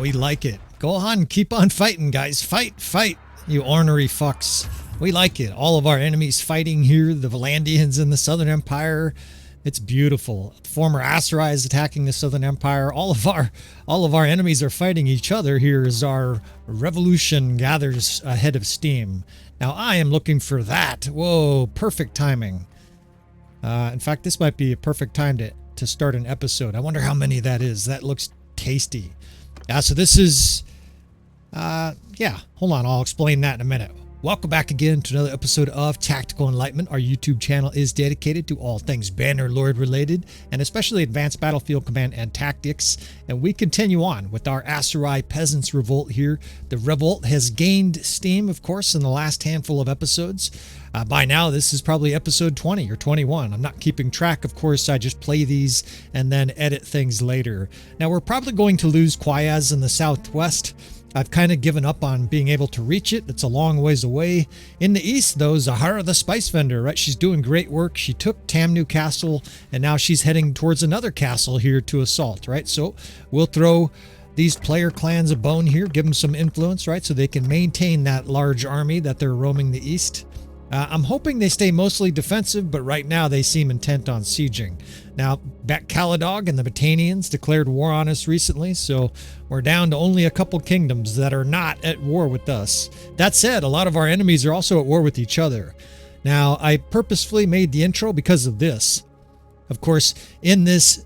We like it. Go on, keep on fighting, guys. Fight, fight, you ornery fucks. We like it. All of our enemies fighting here. The Valandians in the Southern Empire. It's beautiful. Former Aserai is attacking the Southern Empire. All of our enemies are fighting each other here as our revolution gathers ahead of steam. Now I am looking for that. Whoa, perfect timing. In fact, this might be a perfect time to start an episode. I wonder how many that is. That looks tasty. So this is, yeah, hold on. I'll explain that in a minute. Welcome back again to another episode of Tactical Enlightenment. Our YouTube channel is dedicated to all things Bannerlord related, and especially advanced battlefield command and tactics. And we continue on with our Aserai Peasants Revolt here. The revolt has gained steam, of course, in the last handful of episodes. By now, this is probably episode 20 or 21. I'm not keeping track, of course. I just play these and then edit things later. Now, we're probably going to lose Quayaz in the southwest. I've kind of given up on being able to reach it. It's a long ways away. In the east, though, Zahara the Spice Vendor, right? She's doing great work. She took Tamnu Castle, and now she's heading towards another castle here to assault, right? So we'll throw these player clans a bone here, give them some influence, right? So they can maintain that large army that they're roaming the east. I'm hoping they stay mostly defensive, but right now they seem intent on sieging. Now, Caladog and the Batanians declared war on us recently, so we're down to only a couple kingdoms that are not at war with us. That said, a lot of our enemies are also at war with each other. Now, I purposefully made the intro because of this. Of course, in this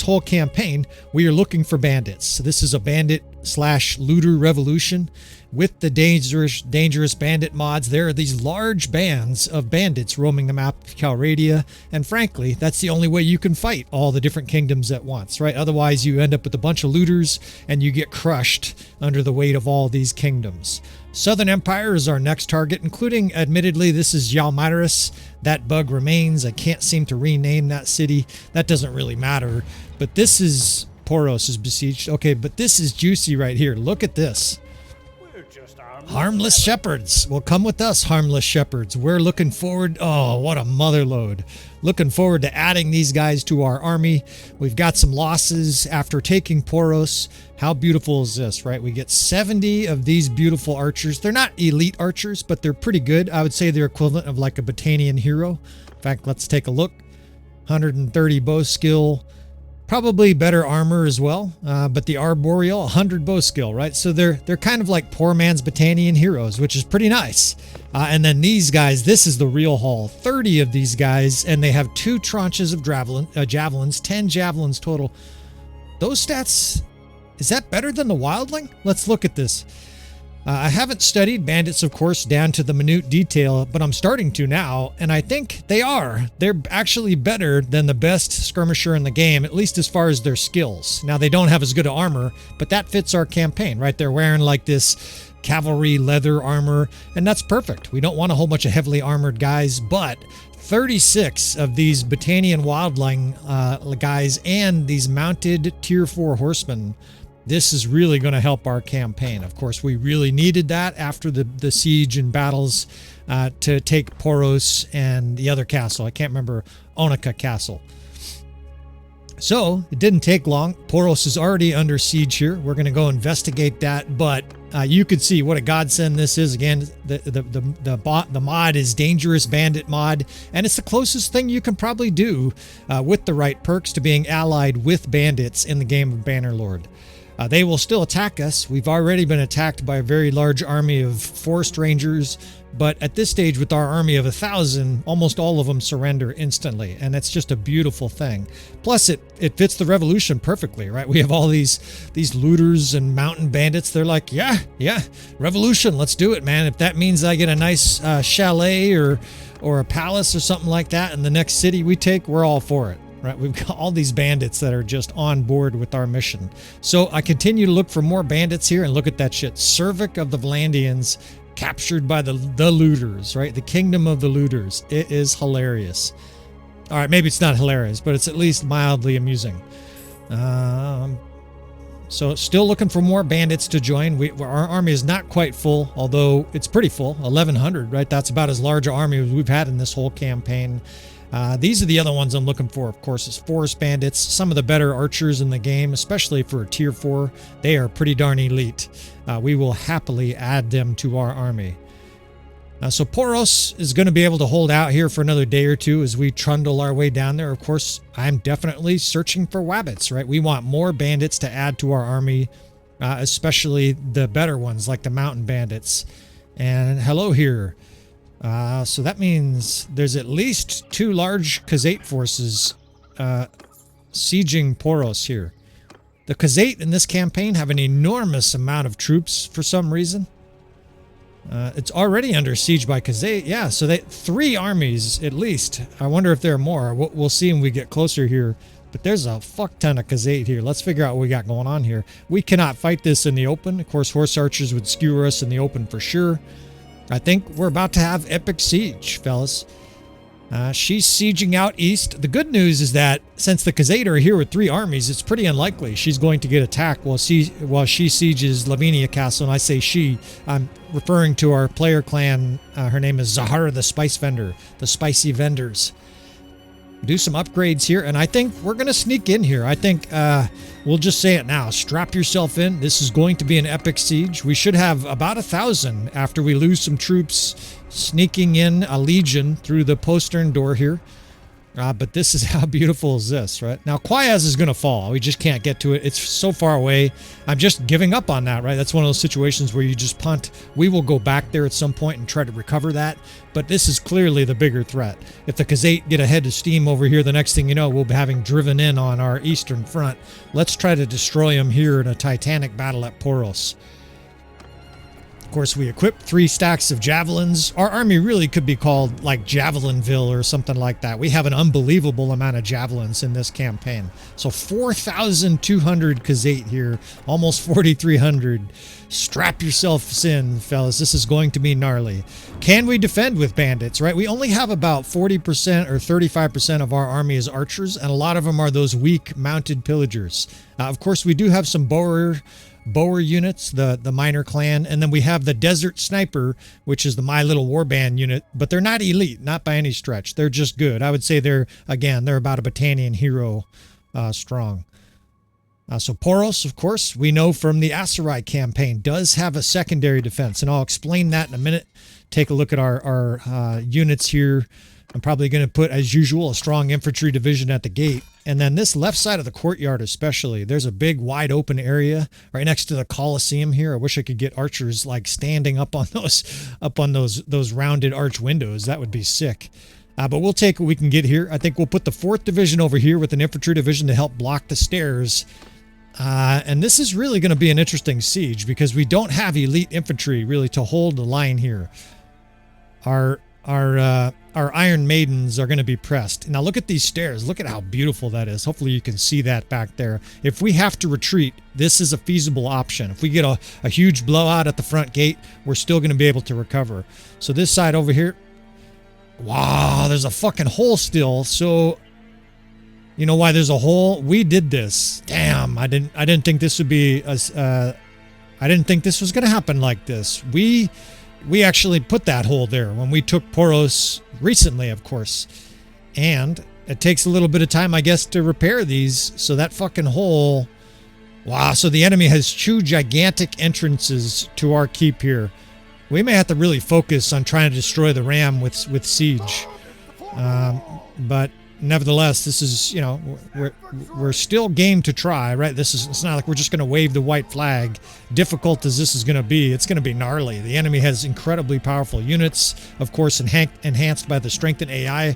whole campaign, we are looking for bandits. So this is a bandit/looter revolution. With the dangerous bandit mods, there are these large bands of bandits roaming the map of Calradia, and frankly, that's the only way you can fight all the different kingdoms at once, right? Otherwise, you end up with a bunch of looters, and you get crushed under the weight of all these kingdoms. Southern Empire is our next target, including, admittedly, this is Yalmaris. That bug remains. I can't seem to rename that city. That doesn't really matter. But this is... Poros is besieged. Okay, but this is juicy right here. Look at this. Harmless shepherds. Well, come with us, harmless shepherds. We're looking forward. Oh, what a motherload. Looking forward to adding these guys to our army. We've got some losses after taking Poros. How beautiful is this, right? We get 70 of these beautiful archers. They're not elite archers, but they're pretty good. I would say they're equivalent of like a Batanian hero. In fact, let's take a look. 130 bow skill. Probably better armor as well, but the Arboreal, 100 bow skill, right? So they're kind of like poor man's Batanian heroes, which is pretty nice. And then these guys, this is the real haul. 30 of these guys, and they have 2 tranches of javelins, 10 javelins total. Those stats, is that better than the Wildling? Let's look at this. I haven't studied bandits, of course, down to the minute detail, but I'm starting to now, and I think they are. They're actually better than the best skirmisher in the game, at least as far as their skills. Now, they don't have as good armor, but that fits our campaign, right? They're wearing like this cavalry leather armor, and that's perfect. We don't want a whole bunch of heavily armored guys, but 36 of these Batanian Wildling guys and these mounted tier 4 horsemen. This is really going to help our campaign. Of course, we really needed that after the siege and battles to take Poros and the other castle. I can't remember, Onika Castle. So, it didn't take long. Poros is already under siege here. We're going to go investigate that, but you could see what a godsend this is. Again, the mod is Dangerous Bandit mod, and it's the closest thing you can probably do with the right perks to being allied with bandits in the game of Bannerlord. They will still attack us. We've already been attacked by a very large army of forest rangers, but at this stage with our army of 1,000, almost all of them surrender instantly, and it's just a beautiful thing. Plus, it fits the revolution perfectly, right? We have all these looters and mountain bandits. They're like, yeah, revolution, let's do it, man. If that means I get a nice chalet or a palace or something like that in the next city we take, we're all for it. Right, we've got all these bandits that are just on board with our mission. So I continue to look for more bandits here, and look at that shit. Cervic of the Valandians captured by the looters, right? The kingdom of the looters. It is hilarious. All right, maybe it's not hilarious, but it's at least mildly amusing. So still looking for more bandits to join. Our army is not quite full, although it's pretty full. 1,100, right? That's about as large an army as we've had in this whole campaign. These are the other ones I'm looking for, of course, is Forest Bandits. Some of the better archers in the game, especially for a tier 4. They are pretty darn elite. We will happily add them to our army. So Poros is going to be able to hold out here for another day or two as we trundle our way down there. Of course, I'm definitely searching for wabbits, right? We want more bandits to add to our army, especially the better ones like the mountain bandits. And hello here. So that means there's at least 2 large Khazate forces sieging Poros here. The Khazate in this campaign have an enormous amount of troops for some reason. It's already under siege by Khazate. Yeah, so 3 armies at least. I wonder if there are more. We'll see when we get closer here. But there's a fuck ton of Khazate here. Let's figure out what we got going on here. We cannot fight this in the open. Of course, horse archers would skewer us in the open for sure. I think we're about to have epic siege, fellas. She's sieging out east. The good news is that since the Khazate are here with 3 armies, it's pretty unlikely she's going to get attacked while she sieges Lavinia Castle. And I say she, I'm referring to our player clan. Her name is Zahara the Spice Vendor, the Spicy Vendors. Do some upgrades here, and I think we're going to sneak in here. I think we'll just say it now. Strap yourself in. This is going to be an epic siege. We should have about 1,000 after we lose some troops sneaking in a legion through the postern door here. But this is how beautiful is this, right? Now, Quayaz is going to fall. We just can't get to it. It's so far away. I'm just giving up on that, right? That's one of those situations where you just punt. We will go back there at some point and try to recover that. But this is clearly the bigger threat. If the Khazate get ahead of steam over here, the next thing you know, we'll be having driven in on our eastern front. Let's try to destroy them here in a titanic battle at Poros. Of course, we equipped 3 stacks of javelins. Our army really could be called like Javelinville or something like that. We have an unbelievable amount of javelins in this campaign. So 4,200 Khazate here, almost 4,300. Strap yourselves in, fellas. This is going to be gnarly. Can we defend with bandits, right? We only have about 40% or 35% of our army as archers, and a lot of them are those weak mounted pillagers. Of course, we do have some bower units, the minor clan, and then we have the desert sniper, which is the My Little Warband unit, but they're not elite, not by any stretch. They're just good. I would say they're about a battalion hero strong. So Poros, of course, we know from the Aserai campaign, does have a secondary defense, and I'll explain that in a minute. Take a look at our units here. I'm probably going to put, as usual, a strong infantry division at the gate. And then this left side of the courtyard especially, there's a big wide open area right next to the Colosseum here. I wish I could get archers like standing up on those rounded arch windows. That would be sick. But we'll take what we can get here. I think we'll put the 4th Division over here with an infantry division to help block the stairs. And this is really going to be an interesting siege because we don't have elite infantry really to hold the line here. Our Iron Maidens are going to be pressed. Now look at these stairs. Look at how beautiful that is. Hopefully you can see that back there. If we have to retreat, this is a feasible option. If we get a huge blowout at the front gate, we're still going to be able to recover. So this side over here, wow, there's a fucking hole still. So you know why there's a hole? We did this. Damn, I didn't think this would be I didn't think this was going to happen like this. We actually put that hole there when we took Poros recently, of course. And it takes a little bit of time, I guess, to repair these. So that fucking hole... Wow, so the enemy has 2 gigantic entrances to our keep here. We may have to really focus on trying to destroy the ram with siege. But nevertheless, this is, you know, we're still game to try, right? It's not like we're just going to wave the white flag. Difficult as this is going to be, it's going to be gnarly. The enemy has incredibly powerful units, of course, enhanced by the strengthened AI.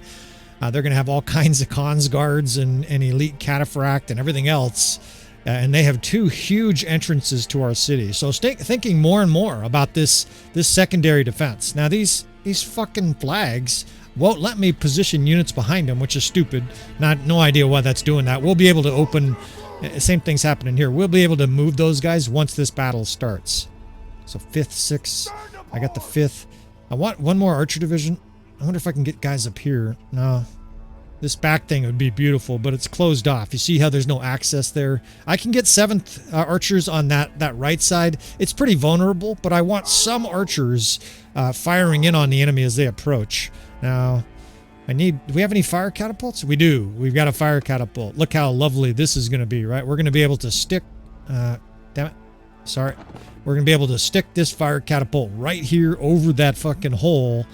They're going to have all kinds of cons guards and elite cataphract and everything else. And they have 2 huge entrances to our city. So thinking more and more about this secondary defense. Now these fucking flags won't let me position units behind them, which is stupid. No idea why that's doing that. We'll be able to open... Same thing's happening here. We'll be able to move those guys once this battle starts. So 5th, 6th. I got the 5th. I want one more archer division. I wonder if I can get guys up here. No. This back thing would be beautiful, but it's closed off. You see how there's no access there? I can get 7th archers on that right side. It's pretty vulnerable, but I want some archers firing in on the enemy as they approach. Now, Do we have any fire catapults? We do. We've got a fire catapult. Look how lovely this is going to be, right? We're going to be able to stick, damn it. Sorry. We're going to be able to stick this fire catapult right here over that fucking hole.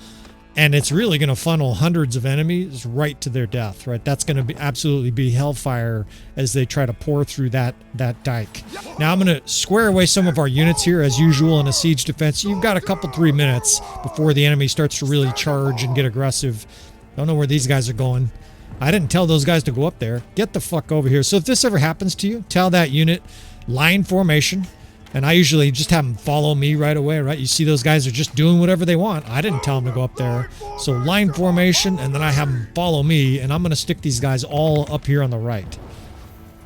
And it's really going to funnel hundreds of enemies right to their death, right? That's going to be absolutely be hellfire as they try to pour through that dike. Now I'm going to square away some of our units here as usual in a siege defense. You've got a couple, 3 minutes before the enemy starts to really charge and get aggressive. Don't know where these guys are going. I didn't tell those guys to go up there. Get the fuck over here. So if this ever happens to you, tell that unit line formation. And I usually just have them follow me right away, right? You see those guys are just doing whatever they want. I didn't tell them to go up there. So line formation, and then I have them follow me, and I'm going to stick these guys all up here on the right.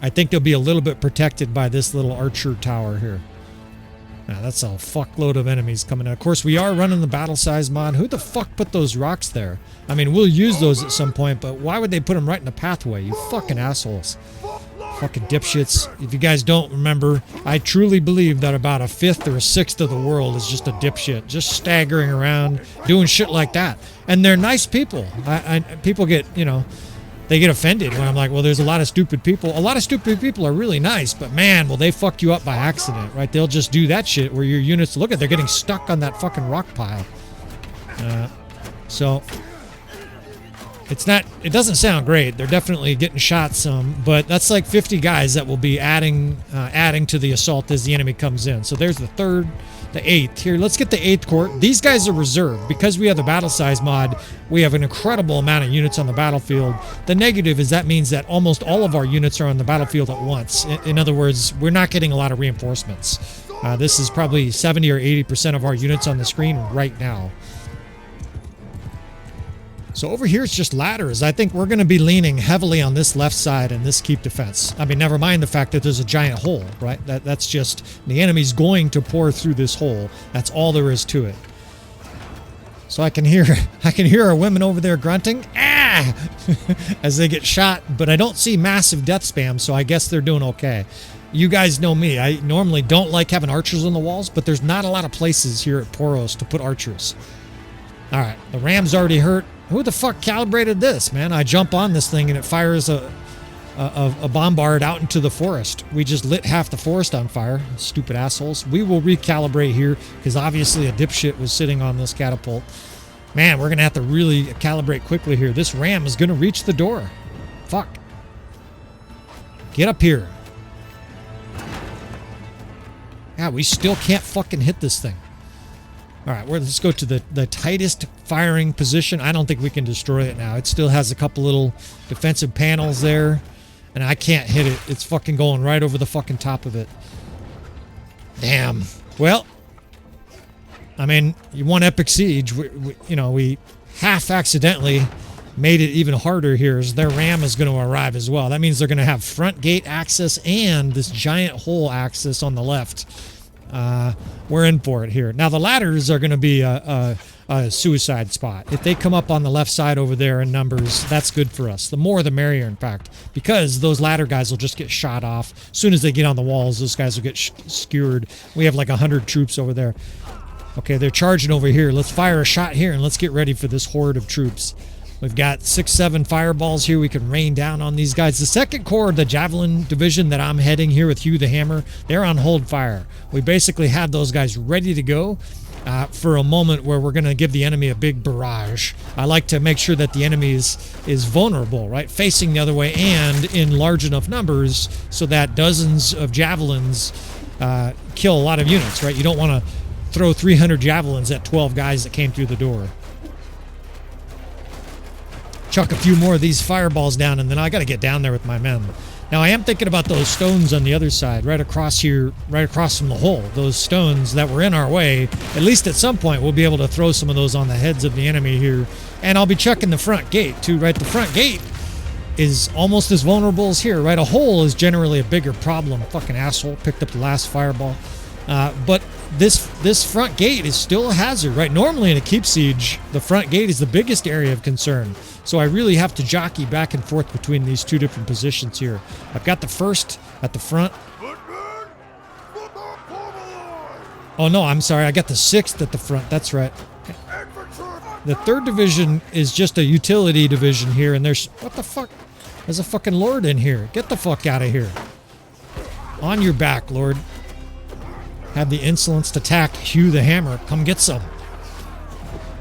I think they'll be a little bit protected by this little archer tower here. Now, that's a fuckload of enemies coming in. Of course, we are running the battle size mod. Who the fuck put those rocks there? I mean, we'll use those at some point, but why would they put them right in the pathway? You fucking assholes. Fucking dipshits. If you guys don't remember, I truly believe that about 1/5 or 1/6 of the world is just a dipshit, just staggering around, doing shit like that. And they're nice people. People get, you know, they get offended when I'm like, well, there's a lot of stupid people. A lot of stupid people are really nice, but man, will they fuck you up by accident, right? They'll just do that shit where your units, look at, they're getting stuck on that fucking rock pile. So it doesn't sound great. They're definitely getting shot some, but that's like 50 guys that will be adding to the assault as the enemy comes in. So there's the 3rd, the 8th. Here, let's get the 8th Corps. These guys are reserved. Because we have the battle size mod, we have an incredible amount of units on the battlefield. The negative is that means that almost all of our units are on the battlefield at once. In other words, we're not getting a lot of reinforcements. This is probably 70 or 80% of our units on the screen right now. So over here it's just ladders. I think we're going to be leaning heavily on this left side and this keep defense. I mean, never mind the fact that there's a giant hole, right? That's just, the enemy's going to pour through this hole. That's all there is to it. So I can hear our women over there grunting, ah, as they get shot, but I don't see massive death spam, so I guess they're doing okay. You guys know me. I normally don't like having archers on the walls, but there's not a lot of places here at Poros to put archers. All right, the ram's already hurt. Who the fuck calibrated this, man? I jump on this thing and it fires a bombard out into the forest. We just lit half the forest on fire. Stupid assholes. We will recalibrate here because obviously a dipshit was sitting on this catapult. Man, we're going to have to really calibrate quickly here. This ram is going to reach the door. Fuck. Get up here. Yeah, we still can't fucking hit this thing. All right, let's go to the tightest firing position. I don't think we can destroy it now. It still has a couple little defensive panels there, and I can't hit it. It's fucking going right over the fucking top of it. Damn. Well, I mean, you won Epic Siege. We half accidentally made it even harder here as their ram is going to arrive as well. That means they're going to have front gate access and this giant hole access on the left. We're in for it here. Now the ladders are going to be a suicide spot. If they come up on the left side over there in numbers, that's good for us. The more the merrier, in fact, because those ladder guys will just get shot off. As soon as they get on the walls, those guys will get skewered. We have like 100 troops over there. Okay, they're charging over here. Let's fire a shot here and let's get ready for this horde of troops. We've got 6-7 fireballs here. We can rain down on these guys. The 2nd Corps, the Javelin Division that I'm heading here with Hugh the Hammer, they're on hold fire. We basically have those guys ready to go for a moment where we're going to give the enemy a big barrage. I like to make sure that the enemy is vulnerable, right? Facing the other way and in large enough numbers so that dozens of javelins kill a lot of units, right? You don't want to throw 300 javelins at 12 guys that came through the door. Chuck a few more of these fireballs down, and then I got to get down there with my men. Now, I am thinking about those stones on the other side, right across here, right across from the hole. Those stones that were in our way, at least at some point, we'll be able to throw some of those on the heads of the enemy here. And I'll be checking the front gate, too, right? The front gate is almost as vulnerable as here, right? A hole is generally a bigger problem. Fucking asshole picked up the last fireball. But this front gate is still a hazard, right? Normally in a keep siege, the front gate is the biggest area of concern. So I really have to jockey back and forth between these two different positions here. I've got the 1st at the front. Oh no, I'm sorry. I got the 6th at the front. That's right. The 3rd division is just a utility division here, and there's... What the fuck? There's a fucking Lord in here. Get the fuck out of here. On your back, Lord. Have the insolence to attack Hugh the Hammer. Come get some.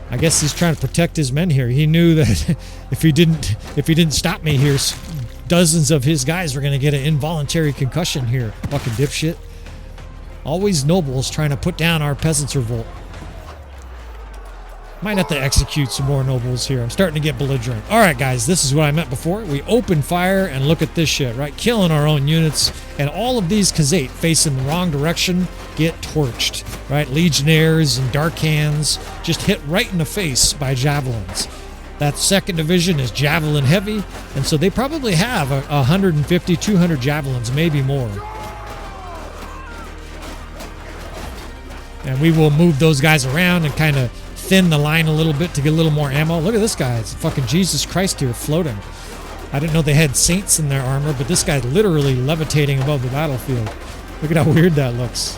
I guess he's trying to protect his men here. He knew that if he didn't stop me here, dozens of his guys were going to get an involuntary concussion here. Fucking dipshit. Always nobles trying to put down our peasants' revolt. Might have to execute some more nobles here. I'm starting to get belligerent. Alright guys, this is what I meant before. We open fire and look at this shit, right? Killing our own units. And all of these Khazate facing the wrong direction get torched, right? Legionnaires and Dark Hands just hit right in the face by javelins. That 2nd division is javelin heavy, and so they probably have 150, 200 javelins, maybe more. And we will move those guys around and kind of thin the line a little bit to get a little more ammo. Look at this guy. It's fucking Jesus Christ here floating. I didn't know they had saints in their armor, but this guy's literally levitating above the battlefield. Look at how weird that looks.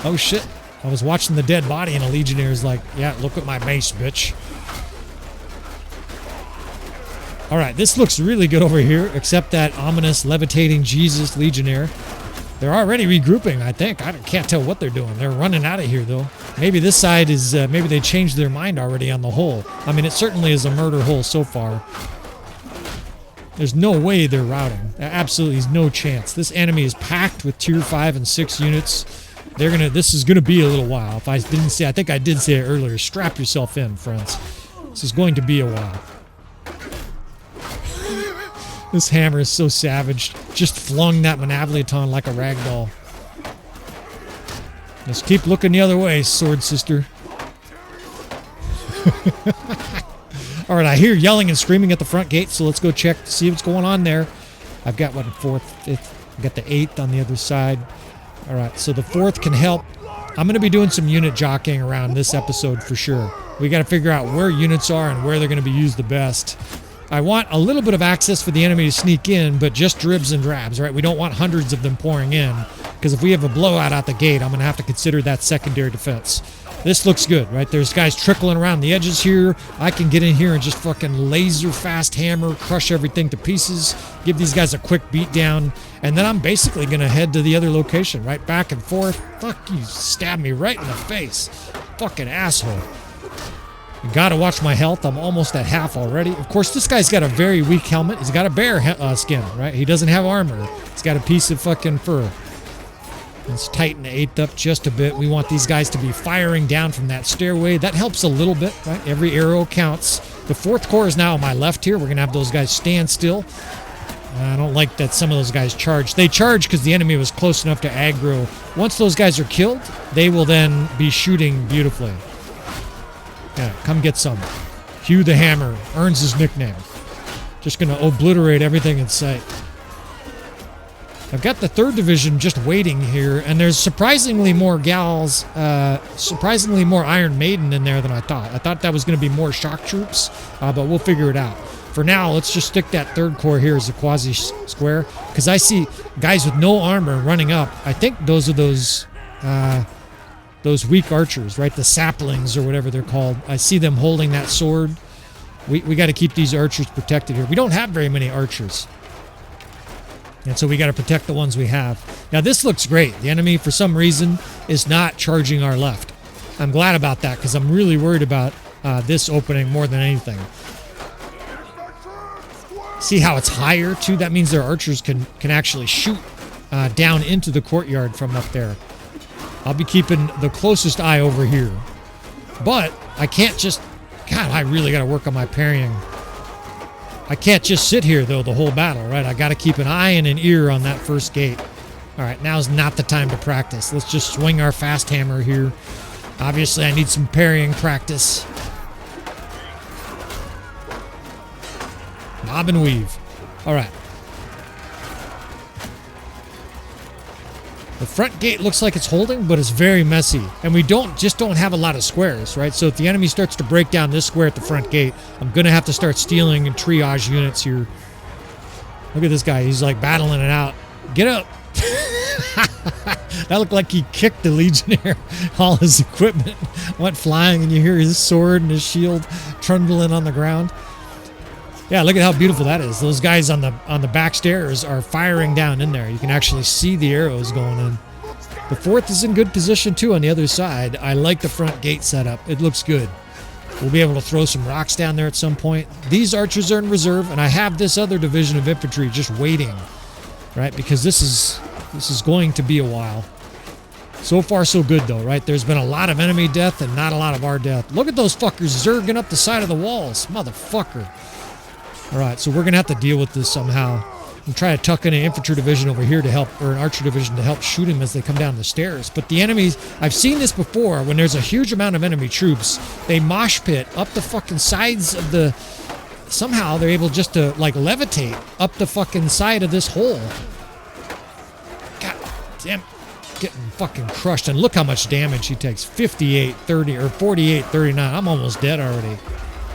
Oh shit. I was watching the dead body and a Legionnaire's like, yeah, look at my mace, bitch. Alright, this looks really good over here, except that ominous levitating Jesus Legionnaire. They're already regrouping, I think. I can't tell what they're doing. They're running out of here, though. Maybe this side is... maybe they changed their mind already on the hole. I mean, it certainly is a murder hole so far. There's no way they're routing. Absolutely is no chance. This enemy is packed with tier 5 and 6 units. They're gonna... This is gonna be a little while. If I didn't say... I think I did say it earlier. Strap yourself in, friends. This is going to be a while. This hammer is so savage. Just flung that Manavliaton like a rag doll. Just keep looking the other way, sword sister. Alright, I hear yelling and screaming at the front gate, so let's go check to see what's going on there. I've got, what, 4th, 5th? I've got the 8th on the other side. Alright, so the 4th can help. I'm going to be doing some unit jockeying around this episode for sure. We got to figure out where units are and where they're going to be used the best. I want a little bit of access for the enemy to sneak in, but just dribs and drabs, right? We don't want hundreds of them pouring in, because if we have a blowout out the gate, I'm going to have to consider that secondary defense. This looks good, right? There's guys trickling around the edges here. I can get in here and just fucking laser fast hammer, crush everything to pieces, give these guys a quick beat down, and then I'm basically going to head to the other location, right? Back and forth. Fuck, you stabbed me right in the face. Fucking asshole. Gotta watch my health. I'm almost at half already. Of course, this guy's got a very weak helmet. He's got a bear skin, right? He doesn't have armor. He's got a piece of fucking fur. Let's tighten the 8th up just a bit. We want these guys to be firing down from that stairway. That helps a little bit, right? Every arrow counts. The 4th Corps is now on my left here. We're going to have those guys stand still. I don't like that some of those guys charge. They charge because the enemy was close enough to aggro. Once those guys are killed, they will then be shooting beautifully. Yeah, come get some. Hugh the Hammer earns his nickname. Just gonna obliterate everything in sight. I've got the 3rd division just waiting here, and there's surprisingly more gals, surprisingly more Iron Maiden in there than I thought. I thought that was gonna be more shock troops, but we'll figure it out. For now, let's just stick that 3rd Corps here as a quasi-square, because I see guys with no armor running up. I think those are those weak archers, right? The saplings or whatever they're called. I see them holding that sword. We got to keep these archers protected here. We don't have very many archers. And so we got to protect the ones we have. Now this looks great. The enemy, for some reason, is not charging our left. I'm glad about that because I'm really worried about this opening more than anything. See how it's higher too? That means their archers can actually shoot down into the courtyard from up there. I'll be keeping the closest eye over here. But I can't just... God, I really got to work on my parrying. I can't just sit here, though, the whole battle, right? I got to keep an eye and an ear on that first gate. All right, now's not the time to practice. Let's just swing our fast hammer here. Obviously, I need some parrying practice. Bob and weave. All right. The front gate looks like it's holding, but it's very messy. And we don't have a lot of squares, right? So if the enemy starts to break down this square at the front gate, I'm going to have to start stealing and triage units here. Look at this guy. He's like battling it out. Get up. That looked like he kicked the Legionnaire. All his equipment went flying, and you hear his sword and his shield trundling on the ground. Yeah, look at how beautiful that is. Those guys on the back stairs are firing down in there. You can actually see the arrows going in. The 4th is in good position too on the other side. I like the front gate setup. It looks good. We'll be able to throw some rocks down there at some point. These archers are in reserve, and I have this other division of infantry just waiting, right? Because this is going to be a while. So far, so good, though, right? There's been a lot of enemy death and not a lot of our death. Look at those fuckers zerging up the side of the walls. Motherfucker. All right, so we're going to have to deal with this somehow. And try to tuck in an infantry division over here to help, or an archer division to help shoot him as they come down the stairs. But the enemies, I've seen this before, when there's a huge amount of enemy troops, they mosh pit up the fucking sides of the... Somehow they're able just to, like, levitate up the fucking side of this hole. God damn, getting fucking crushed. And look how much damage he takes. 58, 30, or 48, 39. I'm almost dead already.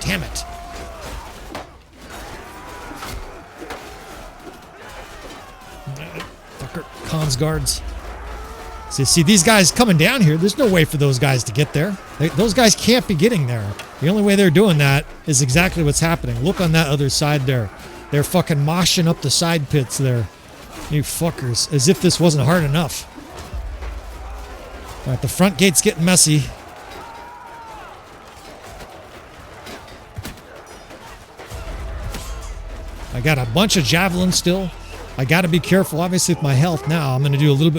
Damn it. Cons guards. So see these guys coming down here. There's no way for those guys to get there. Those guys can't be getting there. The only way they're doing that is exactly what's happening. Look on that other side there. They're fucking moshing up the side pits there. You fuckers. As if this wasn't hard enough. All right, the front gate's getting messy. I got a bunch of javelins still. I got to be careful, obviously, with my health now. I'm going to do a little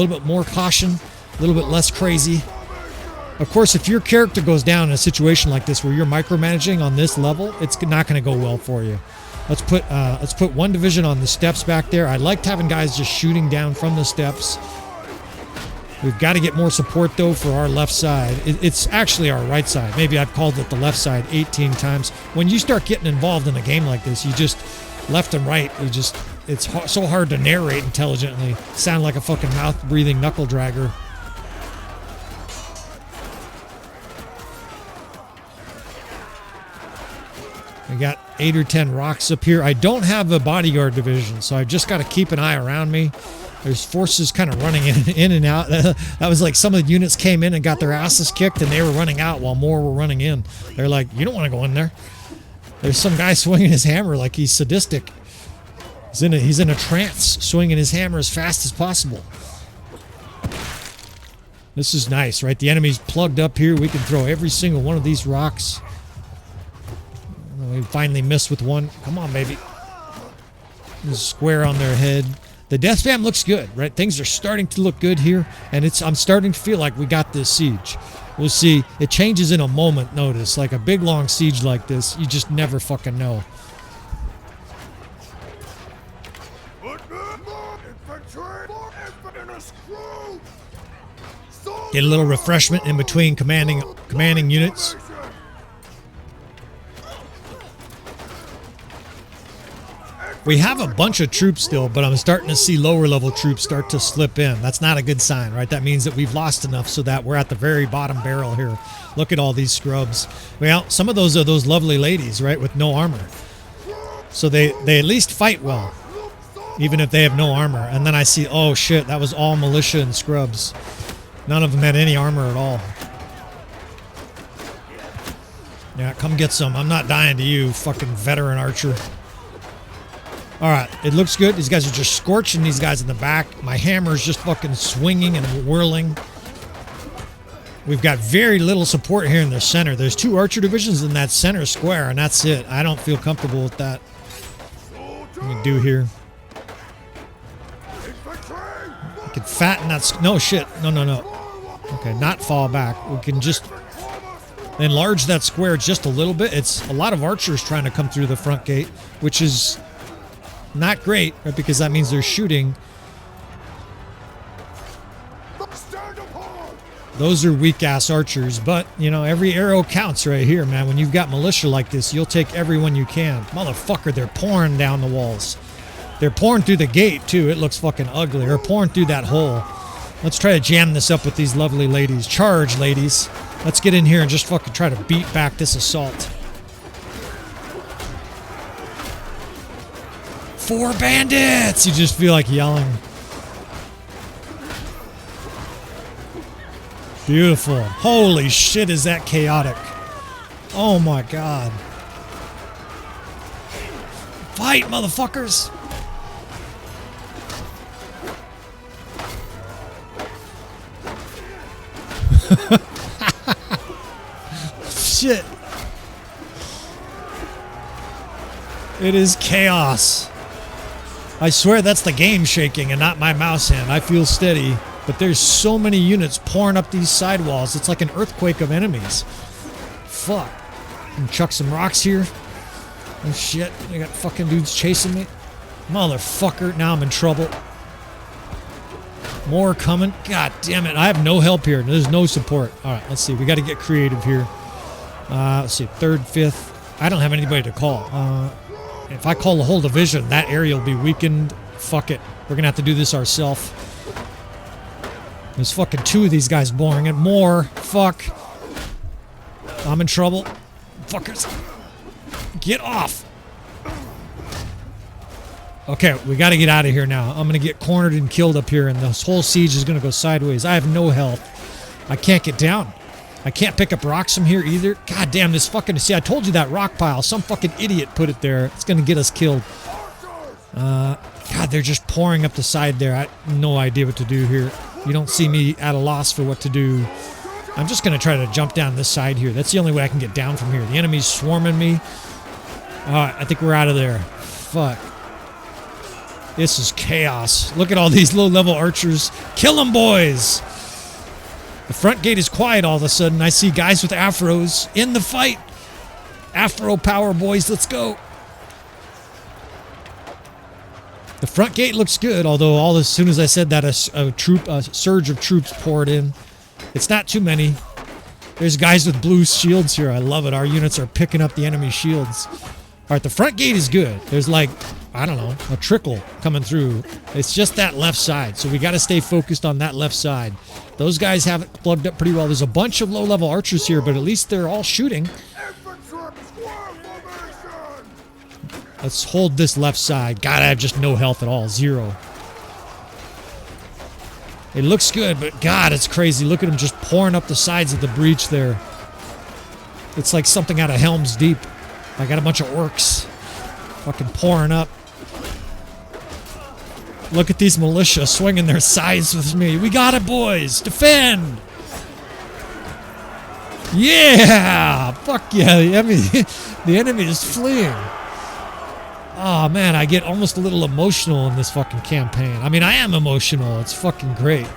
bit more caution, a little bit less crazy. Of course, if your character goes down in a situation like this where you're micromanaging on this level, it's not going to go well for you. Let's put one division on the steps back there. I liked having guys just shooting down from the steps. We've got to get more support, though, for our left side. It's actually our right side. Maybe I've called it the left side 18 times. When you start getting involved in a game like this, you just, left and right, it's so hard to narrate intelligently. Sound like a fucking mouth-breathing knuckle dragger. I got 8 or 10 rocks up here. I don't have a bodyguard division, so I've just got to keep an eye around me. There's forces kind of running in and out. That was like some of the units came in and got their asses kicked, and they were running out while more were running in. They're like, you don't want to go in there. There's some guy swinging his hammer like he's sadistic. He's in a trance, swinging his hammer as fast as possible. This is nice, right? The enemy's plugged up here. We can throw every single one of these rocks. We finally missed with one. Come on, baby. There's a square on their head. The death spam looks good, right? Things are starting to look good here, and I'm starting to feel like we got this siege. We'll see. It changes in a moment, notice. Like a big, long siege like this, you just never fucking know. Get a little refreshment in between commanding units. We have a bunch of troops still, but I'm starting to see lower level troops start to slip in. That's not a good sign, right? That means that we've lost enough so that we're at the very bottom barrel here. Look at all these scrubs. Well, some of those are those lovely ladies, right, with no armor. So they at least fight well, even if they have no armor. And then I see, oh shit, that was all militia and scrubs. None of them had any armor at all. Yeah, come get some. I'm not dying to you, fucking veteran archer. Alright, it looks good. These guys are just scorching these guys in the back. My hammer's just fucking swinging and whirling. We've got very little support here in the center. There's 2 archer divisions in that center square, and that's it. I don't feel comfortable with that. What do we do here? We can fatten that... No, shit. No. Okay, not fall back. We can just enlarge that square just a little bit. It's a lot of archers trying to come through the front gate, which is... not great, right? Because that means they're shooting. Those are weak-ass archers, but, you know, every arrow counts right here, man. When you've got militia like this, you'll take every one you can. Motherfucker, they're pouring down the walls. They're pouring through the gate, too. It looks fucking ugly. They're pouring through that hole. Let's try to jam this up with these lovely ladies. Charge, ladies. Let's get in here and just fucking try to beat back this assault. 4 bandits! You just feel like yelling. Beautiful. Holy shit, is that chaotic. Oh my god. Fight, motherfuckers! Shit. It is chaos. I swear that's the game shaking and not my mouse hand. I feel steady. But there's so many units pouring up these sidewalls. It's like an earthquake of enemies. Fuck. And chuck some rocks here. Oh shit. I got fucking dudes chasing me. Motherfucker. Now I'm in trouble. More coming. God damn it. I have no help here. There's no support. Alright, let's see. We got to get creative here. Let's see. 3rd, 5th. I don't have anybody to call. If I call the whole division, that area will be weakened. Fuck it. We're going to have to do this ourselves. There's fucking 2 of these guys boring and more. Fuck. I'm in trouble. Fuckers. Get off. Okay, we got to get out of here now. I'm going to get cornered and killed up here, and this whole siege is going to go sideways. I have no health. I can't get down. I can't pick up rocks from here either. God damn, this fucking... See, I told you that rock pile. Some fucking idiot put it there. It's going to get us killed. God, they're just pouring up the side there. I have no idea what to do here. You don't see me at a loss for what to do. I'm just going to try to jump down this side here. That's the only way I can get down from here. The enemy's swarming me. Alright, I think we're out of there. Fuck. This is chaos. Look at all these low-level archers. Kill them, boys! The front gate is quiet all of a sudden. I see guys with afros in the fight. Afro power, boys. Let's go. The front gate looks good, although as soon as I said that, a surge of troops poured in. It's not too many. There's guys with blue shields here. I love it. Our units are picking up the enemy shields. All right, the front gate is good. There's like, I don't know, a trickle coming through. It's just that left side, so we got to stay focused on that left side. Those guys have it plugged up pretty well. There's a bunch of low-level archers here, but at least they're all shooting. Let's hold this left side. God, I have just no health at all. 0. It looks good, but God, it's crazy. Look at them just pouring up the sides of the breach there. It's like something out of Helm's Deep. I got a bunch of orcs fucking pouring up. Look at these militia swinging their scythes with me. We got it, boys. Defend. Yeah. Fuck yeah. The enemy is fleeing. Oh, man, I get almost a little emotional in this fucking campaign. I mean, I am emotional. It's fucking great.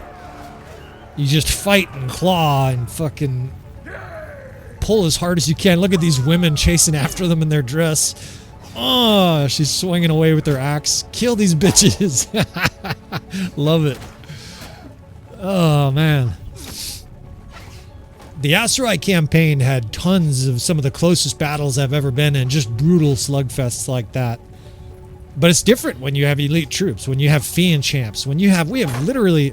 You just fight and claw and fucking pull as hard as you can. Look at these women chasing after them in their dress. Oh, she's swinging away with her axe. Kill these bitches. Love it. Oh, man. The Aserai campaign had tons of some of the closest battles I've ever been in. Just brutal slugfests like that. But it's different when you have elite troops. When you have Fiend champs. When you have... We have literally...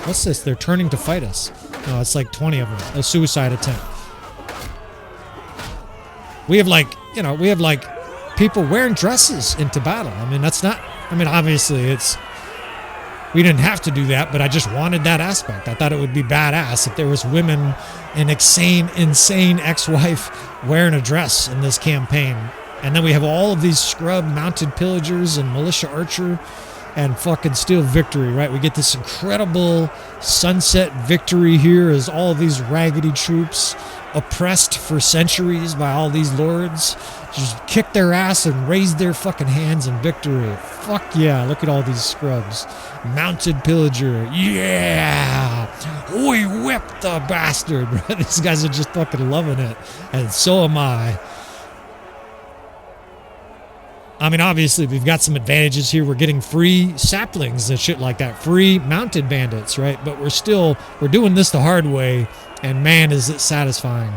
What's this? They're turning to fight us. No, it's like 20 of them. A suicide attempt. We have like... You know, we have like... people wearing dresses into battle. I mean, that's not... I mean, obviously, it's... We didn't have to do that, but I just wanted that aspect. I thought it would be badass if there was women, an insane ex-wife wearing a dress in this campaign. And then we have all of these scrub mounted pillagers and militia archer and fucking steel victory, right? We get this incredible sunset victory here as all of these raggedy troops oppressed for centuries by all these lords just kick their ass and raise their fucking hands in victory. Fuck yeah, look at all these scrubs. Mounted pillager, yeah! We whipped the bastard! These guys are just fucking loving it, and so am I. I mean, obviously, we've got some advantages here. We're getting free saplings and shit like that. Free mounted bandits, right? But we're doing this the hard way, and man, is it satisfying.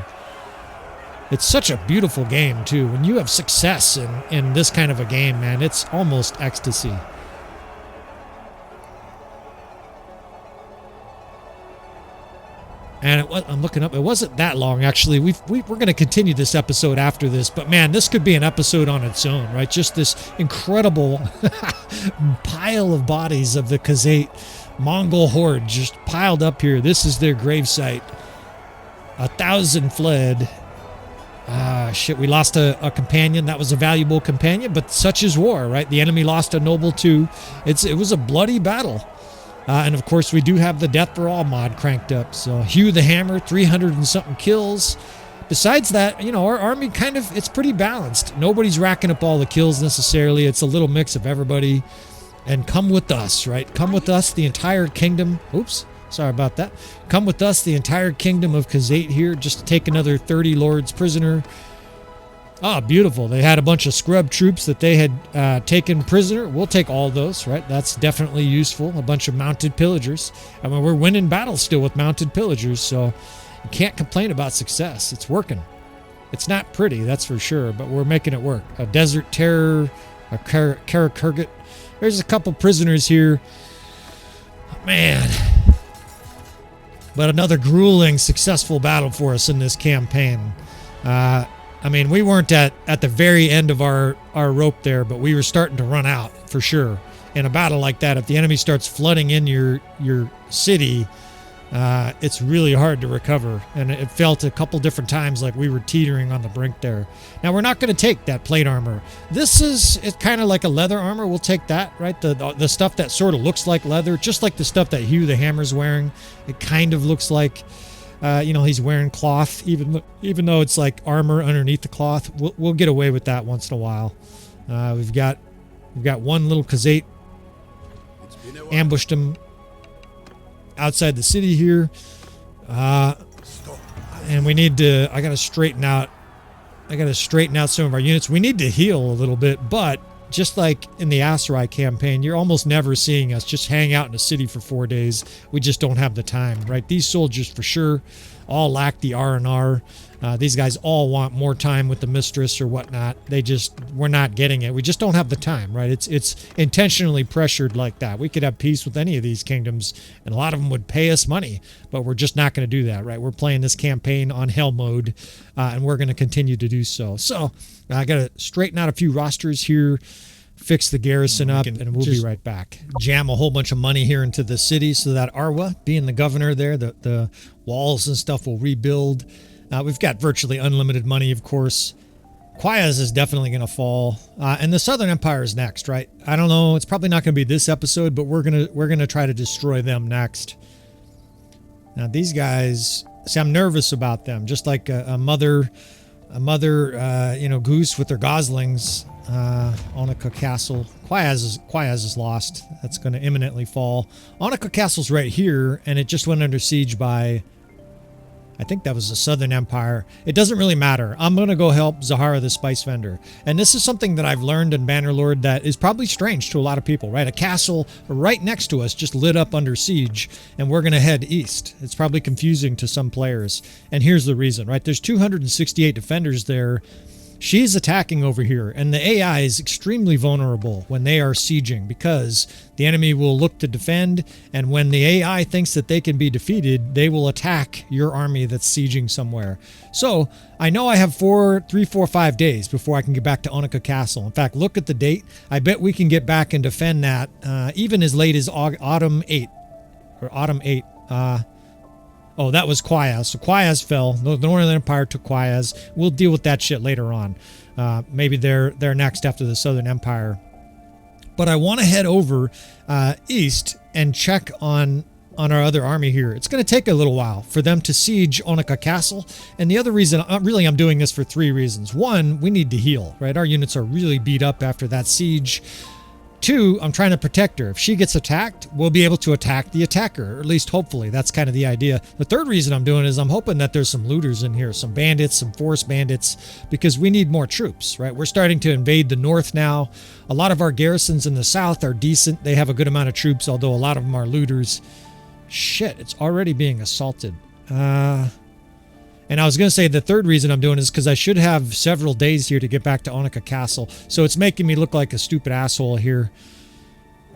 It's such a beautiful game, too. When you have success in this kind of a game, man, it's almost ecstasy. And I'm looking up. It wasn't that long, actually. We're going to continue this episode after this. But, man, this could be an episode on its own, right? Just this incredible pile of bodies of the Khazate Mongol horde just piled up here. This is their gravesite. 1,000 fled. Shit, we lost a companion. That was a valuable companion, but such is war, right? The enemy lost a noble too. It was a bloody battle. And of course, we do have the Death for All mod cranked up. So Hugh the Hammer, 300 and something kills. Besides that, you know, our army it's pretty balanced. Nobody's racking up all the kills necessarily. It's a little mix of everybody. And come with us, right? Come with us, the entire kingdom. Oops, sorry about that. Come with us, the entire kingdom of Khazate here, just to take another 30 lords prisoner. Ah, beautiful. They had a bunch of scrub troops that they had taken prisoner. We'll take all those, right? That's definitely useful. A bunch of mounted pillagers. I mean, we're winning battles still with mounted pillagers, so you can't complain about success. It's working. It's not pretty, that's for sure, but we're making it work. A Desert Terror, a Karakurgat. There's a couple prisoners here. Man. But another grueling, successful battle for us in this campaign. I mean, we weren't at the very end of our rope there, but we were starting to run out, for sure. In a battle like that, if the enemy starts flooding in your city, it's really hard to recover. And it felt a couple different times like we were teetering on the brink there. Now, we're not going to take that plate armor. It's kind of like a leather armor. We'll take that, right? The stuff that sort of looks like leather, just like the stuff that Hugh the Hammer's wearing. It kind of looks like... you know, he's wearing cloth, even though it's like armor underneath the cloth. We'll get away with that once in a while. We've got one little Khazate. Ambushed him outside the city here. And we need to... I gotta straighten out some of our units. We need to heal a little bit, but just like in the Aserai campaign, you're almost never seeing us just hang out in a city for 4 days. We just don't have the time, right? These soldiers for sure all lack the R&R. These guys all want more time with the mistress or whatnot. We're not getting it. We just don't have the time, right? It's intentionally pressured like that. We could have peace with any of these kingdoms, and a lot of them would pay us money, but we're just not going to do that, right? We're playing this campaign on hell mode, and we're going to continue to do so. So I got to straighten out a few rosters here, fix the garrison up, and we'll be right back. Jam a whole bunch of money here into the city so that Arwa, being the governor there, the walls and stuff will rebuild. We've got virtually unlimited money, of course. Quayaz is definitely going to fall, and the Southern Empire is next, right? I don't know. It's probably not going to be this episode, but we're gonna try to destroy them next. Now these guys, see, I'm nervous about them, just like a mother, you know, goose with their goslings. Onika Castle. Quayaz is lost. That's going to imminently fall. Onika Castle's right here, and it just went under siege by... I think that was the Southern Empire. It doesn't really matter. I'm going to go help Zahara the Spice Vendor. And this is something that I've learned in Bannerlord that is probably strange to a lot of people, right? A castle right next to us just lit up under siege, and we're going to head east. It's probably confusing to some players. And here's the reason, right? There's 268 defenders there. She's attacking over here, and the AI is extremely vulnerable when they are sieging because the enemy will look to defend, and when the AI thinks that they can be defeated, they will attack your army that's sieging somewhere. So I know I have 3, 4, 5 days before I can get back to Onika Castle. In fact, look at the date. I bet we can get back and defend that even as late as autumn 8. Or autumn 8. Oh, that was Quayaz. So Quayaz fell. The Northern Empire took Quayaz. We'll deal with that shit later on. Maybe they're next after the Southern Empire. But I want to head over east and check on our other army here. It's going to take a little while for them to siege Onika Castle. And the other reason, really, I'm doing this for 3 reasons. 1, we need to heal, right? Our units are really beat up after that siege. 2, I'm trying to protect her. If she gets attacked, we'll be able to attack the attacker, or at least hopefully. That's kind of the idea. The 3rd reason I'm doing is I'm hoping that there's some looters in here, some bandits, some force bandits, because we need more troops, right? We're starting to invade the north now. A lot of our garrisons in the south are decent. They have a good amount of troops, although a lot of them are looters. Shit, it's already being assaulted. And I was going to say the 3rd reason I'm doing is because I should have several days here to get back to Onika Castle. So it's making me look like a stupid asshole here.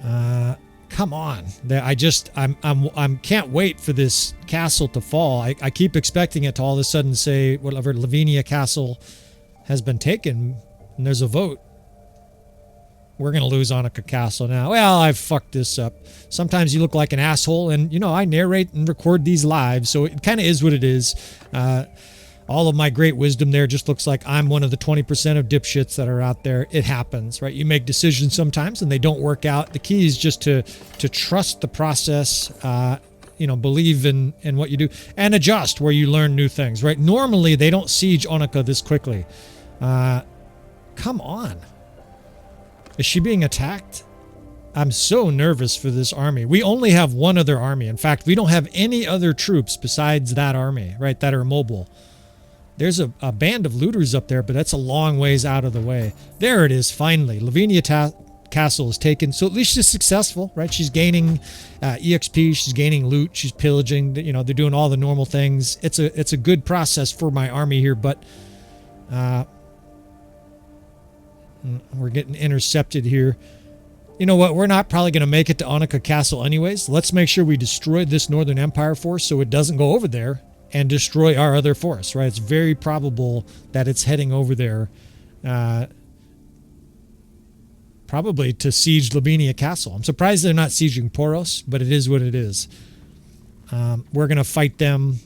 Come on. I can't wait for this castle to fall. I keep expecting it to all of a sudden say whatever Lavinia Castle has been taken and there's a vote. We're going to lose Annika Castle now. Well, I've fucked this up. Sometimes you look like an asshole, and, you know, I narrate and record these live, so it kind of is what it is. All of my great wisdom there just looks like I'm one of the 20% of dipshits that are out there. It happens, right? You make decisions sometimes, and they don't work out. The key is just to trust the process, you know, believe in what you do, and adjust where you learn new things, right? Normally, they don't siege Annika this quickly. Come on. Is she being attacked? I'm so nervous for this army. We only have one other army. In fact, we don't have any other troops besides that army, right, that are mobile. There's a band of looters up there, but that's a long ways out of the way. There it is, finally. Lavinia Castle is taken, so at least she's successful, right? She's gaining EXP, she's gaining loot, she's pillaging. You know, they're doing all the normal things. It's a good process for my army here, but we're getting intercepted here. You know what? We're not probably going to make it to Annika Castle anyways. Let's make sure we destroy this Northern Empire force so it doesn't go over there and destroy our other force, right? It's very probable that it's heading over there, probably to siege Lavinia Castle. I'm surprised they're not sieging Poros, but it is what it is. We're going to fight them,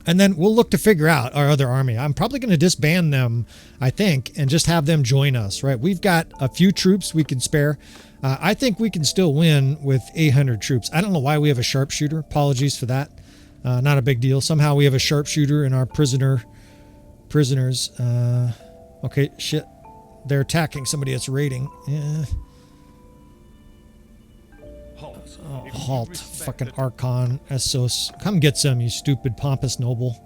and then we'll look to figure out our other army. I'm probably going to disband them, I think, and just have them join us, right? We've got a few troops we can spare. I think we can still win with 800 troops. I don't know why we have a sharpshooter. Apologies for that. Not a big deal. Somehow we have a sharpshooter in our prisoners. Okay, shit. They're attacking somebody that's raiding. Yeah. Oh, halt. Fucking Archon, Aesos. Come get some, you stupid pompous noble.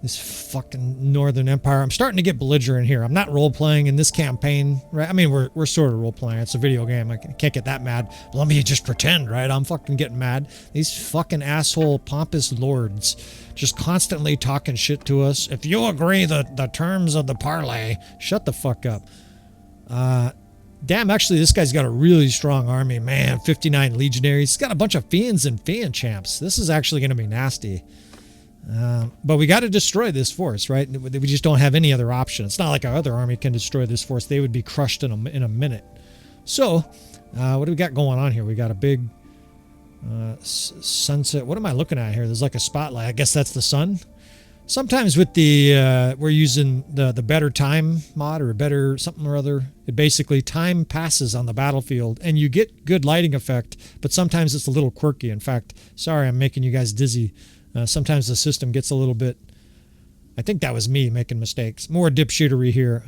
This fucking Northern Empire. I'm starting to get belligerent here. I'm not role-playing in this campaign, right? I mean, we're sort of role-playing. It's a video game. I can't get that mad. Let me just pretend, right? I'm fucking getting mad. These fucking asshole pompous lords just constantly talking shit to us. If you agree the terms of the parlay, shut the fuck up. Damn, actually, this guy's got a really strong army, man. 59 legionaries. He's got a bunch of fiends and fiend champs. This is actually going to be nasty. But we got to destroy this force, right? We just don't have any other option. It's not like our other army can destroy this force. They would be crushed in a minute. So, what do we got going on here? We got a big sunset. What am I looking at here? There's like a spotlight. I guess that's the sun. Sometimes with the we're using the better time mod or better something or other. It basically time passes on the battlefield and you get good lighting effect, but sometimes it's a little quirky. In fact, sorry, I'm making you guys dizzy. Sometimes the system gets a little bit, I think that was me making mistakes. More dipshittery here.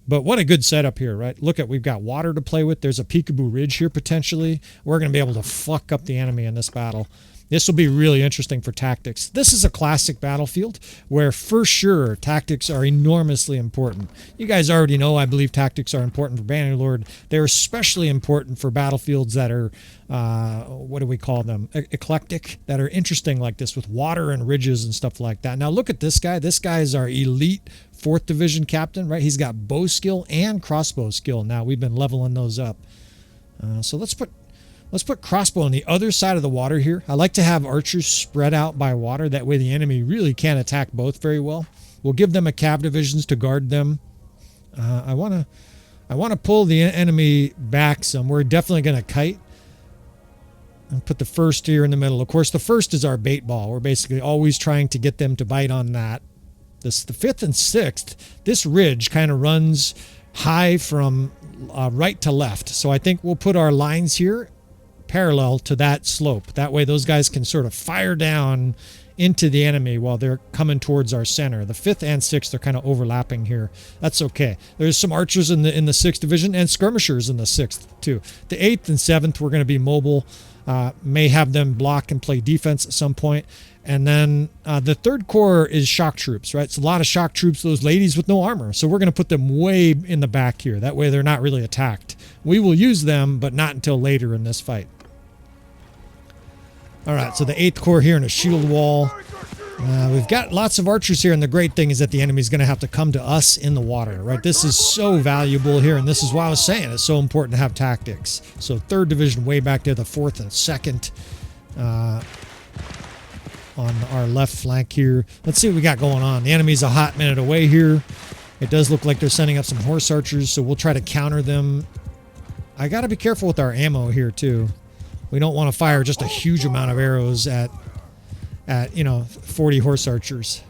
But what a good setup here, right? Look at, we've got water to play with. There's a peekaboo ridge here potentially. We're going to be able to fuck up the enemy in this battle. This will be really interesting for tactics. This is a classic battlefield where for sure tactics are enormously important. You guys already know I believe tactics are important for Bannerlord. They're especially important for battlefields that are, what do we call them? Eclectic, that are interesting like this with water and ridges and stuff like that. Now look at this guy. This guy is our elite 4th Division captain, right? He's got bow skill and crossbow skill. Now we've been leveling those up. So let's put crossbow on the other side of the water here. I like to have archers spread out by water. That way the enemy really can't attack both very well. We'll give them a cav divisions to guard them. I want to pull the enemy back some. We're definitely going to kite and put the 1st here in the middle. Of course, the 1st is our bait ball. We're basically always trying to get them to bite on that. The 5th and 6th, this ridge kind of runs high from right to left. So I think we'll put our lines here parallel to that slope. That way those guys can sort of fire down into the enemy while they're coming towards our center. The 5th and 6th are kind of overlapping here. That's okay. There's some archers in the 6th division and skirmishers in the 6th too. The 8th and 7th we're going to be mobile. May have them block and play defense at some point. And then the 3rd Corps is shock troops, right? It's a lot of shock troops, those ladies with no armor. So we're going to put them way in the back here. That way they're not really attacked. We will use them, but not until later in this fight. All right, so the 8th Corps here in a shield wall. We've got lots of archers here, and the great thing is that the enemy's going to have to come to us in the water, right? This is so valuable here, and this is why I was saying it's so important to have tactics. So 3rd Division way back there, the 4th and 2nd on our left flank here. Let's see what we got going on. The enemy's a hot minute away here. It does look like they're sending up some horse archers, so we'll try to counter them. I got to be careful with our ammo here, too. We don't want to fire just a huge amount of arrows at 40 horse archers.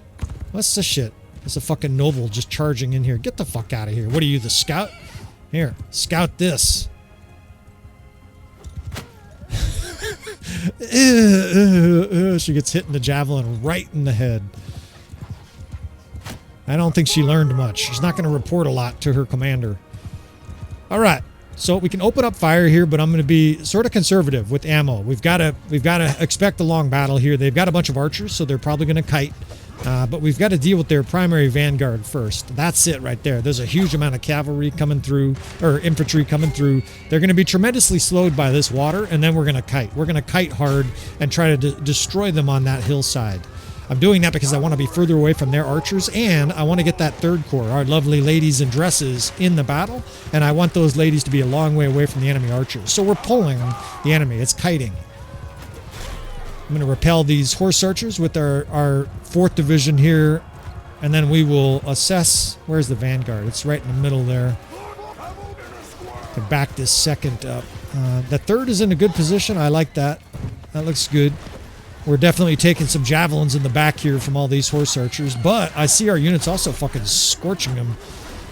What's this shit? It's a fucking noble just charging in here. Get the fuck out of here. What are you, the scout? Here, scout this. She gets hit in the javelin right in the head. I don't think she learned much. She's not going to report a lot to her commander. All right. So we can open up fire here, but I'm going to be sort of conservative with ammo. We've got to expect a long battle here. They've got a bunch of archers, so they're probably going to kite. But we've got to deal with their primary vanguard first. That's it right there. There's a huge amount of cavalry coming through, or infantry coming through. They're going to be tremendously slowed by this water, and then we're going to kite. We're going to kite hard and try to destroy them on that hillside. I'm doing that because I want to be further away from their archers, and I want to get that third corps, our lovely ladies in dresses, in the battle, and I want those ladies to be a long way away from the enemy archers. So we're pulling the enemy. It's kiting. I'm going to repel these horse archers with our 4th division here, and then we will assess. Where's the vanguard? It's right in the middle there. To back this 2nd up. The 3rd is in a good position. I like that. That looks good. We're definitely taking some javelins in the back here from all these horse archers, but I see our units also fucking scorching them,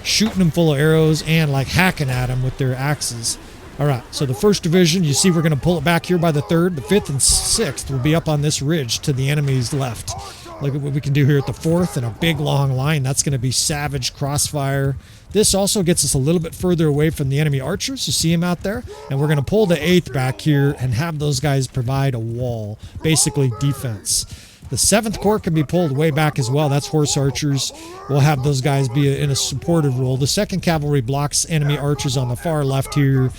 shooting them full of arrows and like hacking at them with their axes. All right, so the 1st division, you see we're going to pull it back here by the 3rd. The 5th and 6th will be up on this ridge to the enemy's left. Look at what we can do here at the 4th in a big long line. That's going to be savage crossfire. This also gets us a little bit further away from the enemy archers. You see them out there? And we're going to pull the 8th back here and have those guys provide a wall, basically defense. The 7th Corps can be pulled way back as well. That's horse archers. We'll have those guys be in a supportive role. The 2nd Cavalry blocks enemy archers on the far left here.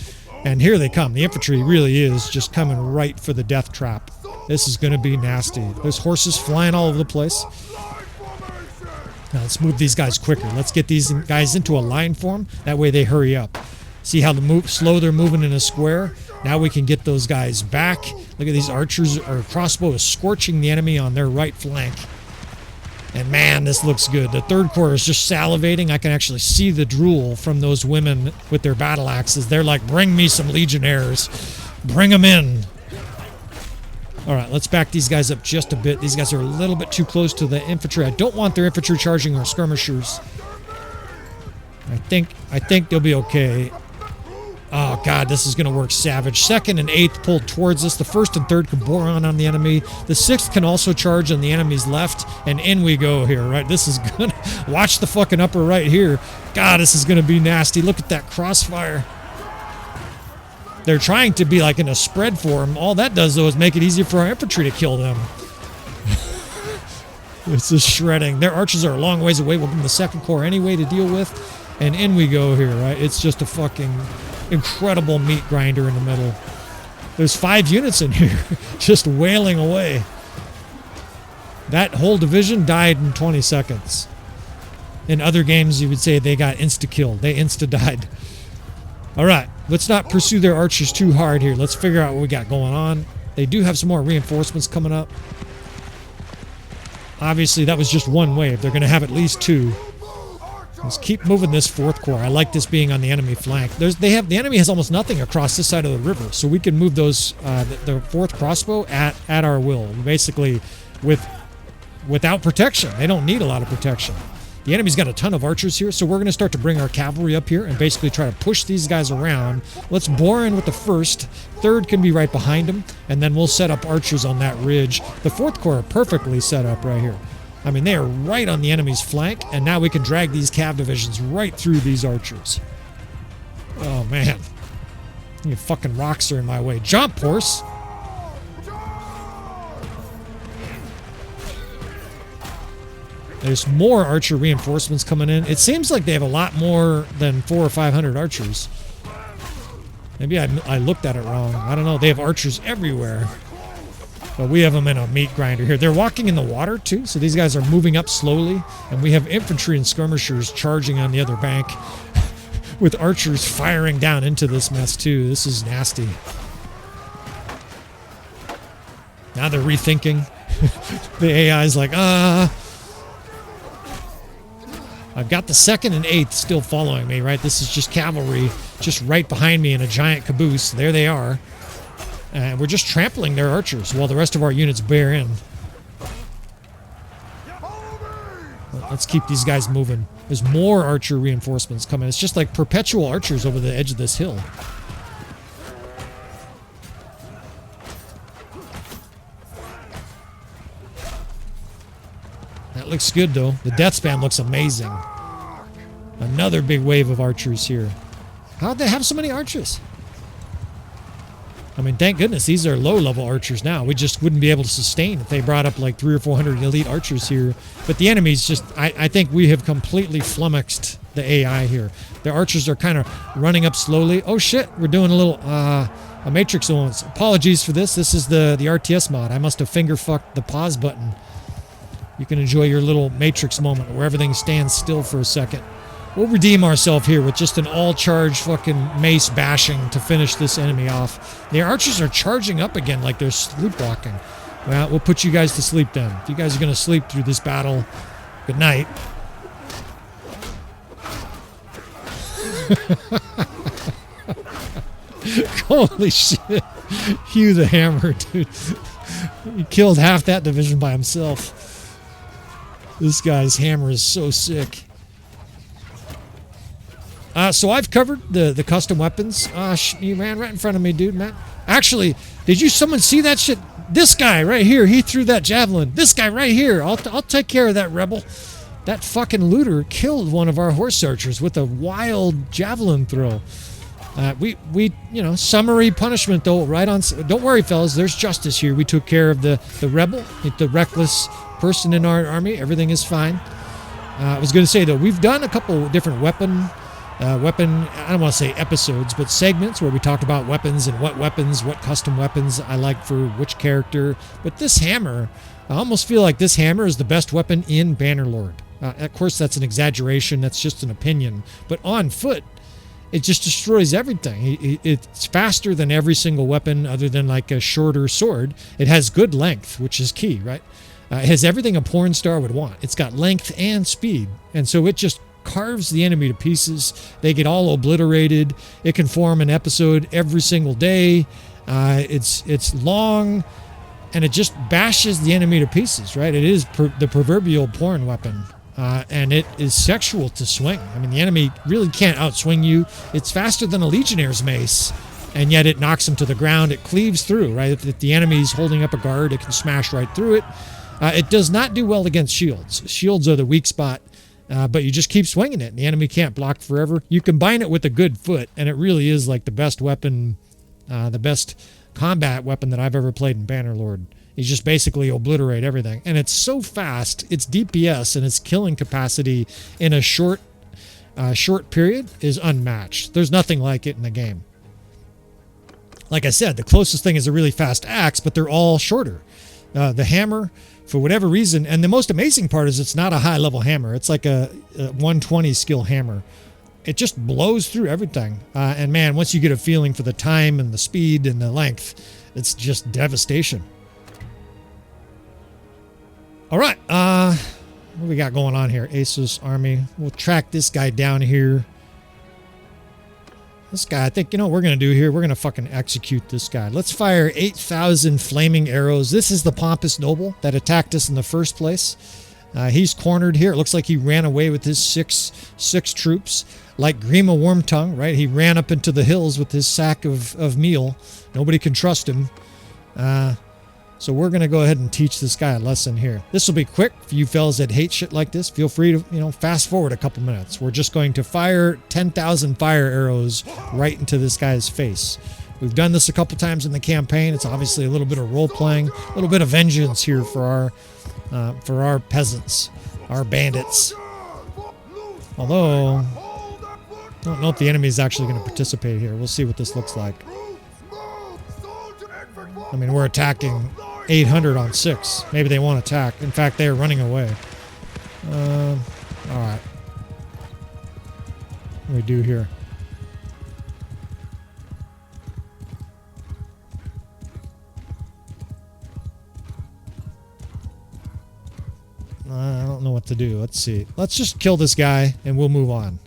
And here they come. The infantry really is just coming right for the death trap. This is going to be nasty. There's horses flying all over the place. Now let's move these guys quicker. Let's get these guys into a line form. That way they hurry up. See how slow they're moving in a square? Now we can get those guys back. Look at these archers. Our crossbow is scorching the enemy on their right flank. And man, this looks good. The 3rd Corps is just salivating. I can actually see the drool from those women with their battle axes. They're like, bring me some Legionnaires. Bring them in. All right, let's back these guys up just a bit. These guys are a little bit too close to the infantry. I don't want their infantry charging our skirmishers. I think they'll be okay. Oh, God, this is going to work savage. 2nd and 8th pulled towards us. The 1st and 3rd can bore on the enemy. The 6th can also charge on the enemy's left. And in we go here, right? This is going to... Watch the fucking upper right here. God, this is going to be nasty. Look at that crossfire. They're trying to be like in a spread form. All that does, though, is make it easier for our infantry to kill them. It's just shredding. Their archers are a long ways away from the 2nd Corps anyway to deal with. And in we go here, right? It's just a fucking... incredible meat grinder in the middle. There's 5 units in here just wailing away. That whole division died in 20 seconds. In other games, you would say they got insta-killed. They insta-died. All right, let's not pursue their archers too hard here. Let's figure out what we got going on. They do have some more reinforcements coming up. Obviously, that was just one wave. They're going to have at least 2. Let's keep moving this 4th Corps. I like this being on the enemy flank. The enemy has almost nothing across this side of the river, so we can move those the 4th crossbow at our will, basically without protection. They don't need a lot of protection. The enemy's got a ton of archers here, so we're going to start to bring our cavalry up here and basically try to push these guys around. Let's bore in with the 1st. 3rd can be right behind them, and then we'll set up archers on that ridge. The 4th Corps are perfectly set up right here. I mean, they are right on the enemy's flank, and now we can drag these cav divisions right through these archers. Oh, man. You fucking rocks are in my way. Jump, horse! There's more archer reinforcements coming in. It seems like they have a lot more than 400 or 500 archers. Maybe I looked at it wrong. I don't know. They have archers everywhere. But we have them in a meat grinder here. They're walking in the water, too, so these guys are moving up slowly. And we have infantry and skirmishers charging on the other bank with archers firing down into this mess, too. This is nasty. Now they're rethinking. The AI's like, I've got the 2nd and 8th still following me, right? This is just cavalry just right behind me in a giant caboose. There they are. And we're just trampling their archers while the rest of our units bear in. Let's keep these guys moving. There's more archer reinforcements coming. It's just like perpetual archers over the edge of this hill. That looks good, though. The death span looks amazing. Another big wave of archers here. How'd they have so many archers? I mean, thank goodness these are low-level archers now. We just wouldn't be able to sustain if they brought up like 300 or 400 elite archers here. But the enemy's just... I think we have completely flummoxed the AI here. The archers are kind of running up slowly. Oh, shit. We're doing a little... a matrix once. Apologies for this. This is the RTS mod. I must have finger-fucked the pause button. You can enjoy your little matrix moment where everything stands still for a second. We'll redeem ourselves here with just an all-charge fucking mace bashing to finish this enemy off. The archers are charging up again like they're sleepwalking. Well, we'll put you guys to sleep then. If you guys are going to sleep through this battle, good night. Holy shit. Hugh the Hammer, dude. He killed half that division by himself. This guy's hammer is so sick. So I've covered the custom weapons. You ran right in front of me, dude, Matt. Actually, did someone see that shit? This guy right here, he threw that javelin. This guy right here, I'll take care of that rebel. That fucking looter killed one of our horse archers with a wild javelin throw. Summary punishment though, right on. Don't worry, fellas, there's justice here. We took care of the rebel, the reckless person in our army. Everything is fine. I was going to say though, we've done a couple different weapon, I don't want to say episodes, but segments where we talked about weapons and what custom weapons I like for which character. But this hammer, I almost feel like this hammer is the best weapon in Bannerlord. Of course, that's an exaggeration. That's just an opinion. But on foot, it just destroys everything. It's faster than every single weapon other than like a shorter sword. It has good length, which is key, right? It has everything a porn star would want. It's got length and speed. And so it just carves the enemy to pieces. They get all obliterated. It can form an episode every single day. It's long, and it just bashes the enemy to pieces, right? It is the proverbial porn weapon. And it is sexual to swing. I mean, the enemy really can't outswing you. It's faster than a Legionnaire's mace, and yet it knocks him to the ground. It cleaves through, right? If the enemy's holding up a guard, it can smash right through it. It does not do well against shields. Shields are the weak spot, but you just keep swinging it, and the enemy can't block forever. You combine it with a good foot, and it really is like the best weapon, the best combat weapon that I've ever played in Bannerlord. You just basically obliterate everything. And it's so fast, its DPS and its killing capacity in a short period is unmatched. There's nothing like it in the game. Like I said, the closest thing is a really fast axe, but they're all shorter. The hammer, for whatever reason, and the most amazing part is it's not a high-level hammer. It's like a 120 skill hammer. It just blows through everything. And man, once you get a feeling for the time and the speed and the length, it's just devastation. All right, what do we got going on here? Aesos army. We'll track this guy down here. This guy, I think, you know what we're going to do here? We're going to fucking execute this guy. Let's fire 8,000 flaming arrows. This is the pompous noble that attacked us in the first place. He's cornered here. It looks like he ran away with his six troops. Like Grima Wormtongue, right? He ran up into the hills with his sack of meal. Nobody can trust him. So we're going to go ahead and teach this guy a lesson here. This will be quick for you fellas that hate shit like this. Feel free to, fast forward a couple minutes. We're just going to fire 10,000 fire arrows right into this guy's face. We've done this a couple times in the campaign. It's obviously a little bit of role-playing, a little bit of vengeance here for our peasants, our bandits. Although, I don't know if the enemy is actually going to participate here. We'll see what this looks like. I mean, we're attacking 800 on 6. Maybe they won't attack. In fact, they are running away. All right. What do we do here? I don't know what to do. Let's see. Let's just kill this guy and we'll move on.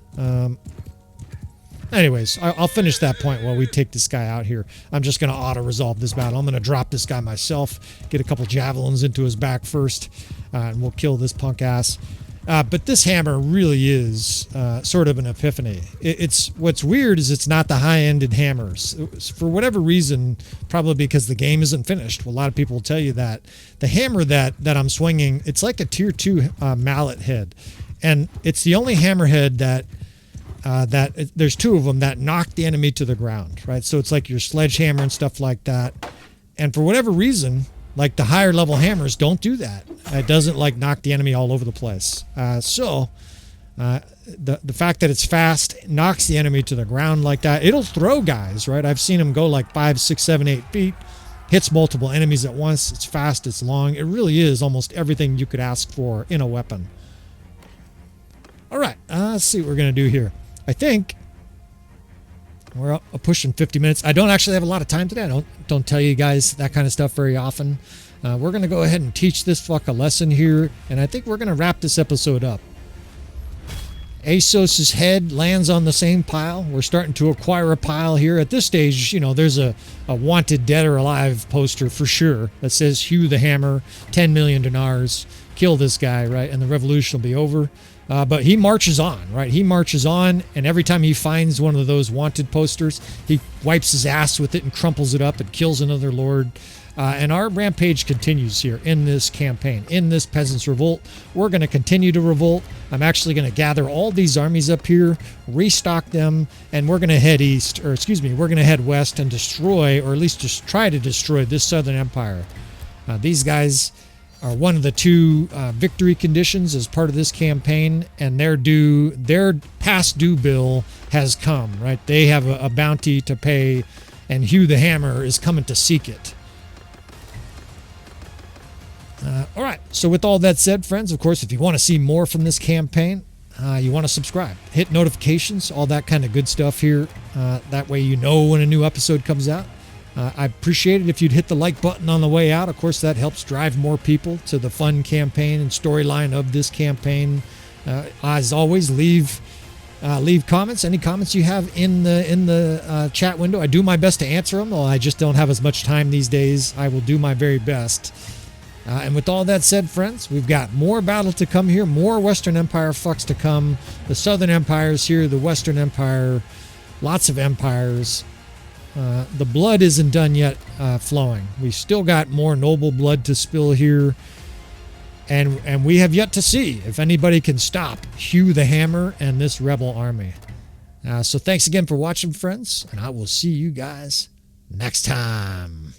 Anyways, I'll finish that point while we take this guy out here. I'm just going to auto-resolve this battle. I'm going to drop this guy myself, get a couple javelins into his back first, and we'll kill this punk ass. But this hammer really is sort of an epiphany. It's what's weird is it's not the high-ended hammers. For whatever reason, probably because the game isn't finished. Well, a lot of people will tell you that. The hammer that I'm swinging, it's like a tier 2 mallet head. And it's the only hammerhead that there's two of them that knock the enemy to the ground, right? So it's like your sledgehammer and stuff like that. And for whatever reason, like the higher level hammers don't do that. It doesn't like knock the enemy all over the place. The fact that it's fast knocks the enemy to the ground like that. It'll throw guys, right? I've seen them go like 5, 6, 7, 8 feet, hits multiple enemies at once. It's fast, it's long. It really is almost everything you could ask for in a weapon. All right, let's see what we're going to do here. I think we're pushing 50 minutes. I don't actually have a lot of time today. I don't tell you guys that kind of stuff very often. We're going to go ahead and teach this fuck a lesson here, and I think we're going to wrap this episode up. Aesos's head lands on the same pile. We're starting to acquire a pile here. At this stage, you know, there's a wanted dead or alive poster for sure that says Hugh the Hammer, 10 million dinars, kill this guy, right? And the revolution will be over. But he marches on, right? He marches on, and every time he finds one of those wanted posters, he wipes his ass with it and crumples it up and kills another lord. And our rampage continues here in this campaign, in this Peasants Revolt. We're going to continue to revolt. I'm actually going to gather all these armies up here, restock them, and we're going to head east, or excuse me, we're going to head west and destroy, or at least just try to destroy this Southern Empire. These guys are one of the two victory conditions as part of this campaign, and their past due bill has come, right? They have a bounty to pay, and Hugh the Hammer is coming to seek it. All right, so with all that said, friends, of course, if you want to see more from this campaign, you want to subscribe, hit notifications, all that kind of good stuff here. That way you know when a new episode comes out. I appreciate it if you'd hit the like button on the way out. Of course, that helps drive more people to the fun campaign and storyline of this campaign. As always, leave comments. Any comments you have in the chat window, I do my best to answer them. Though I just don't have as much time these days. I will do my very best. And with all that said, friends, we've got more battle to come here, more Western Empire fucks to come. The Southern Empire's here, the Western Empire, lots of empires. The blood isn't done yet flowing. We've still got more noble blood to spill here. And we have yet to see if anybody can stop Hugh the Hammer and this rebel army. So thanks again for watching, friends, and I will see you guys next time.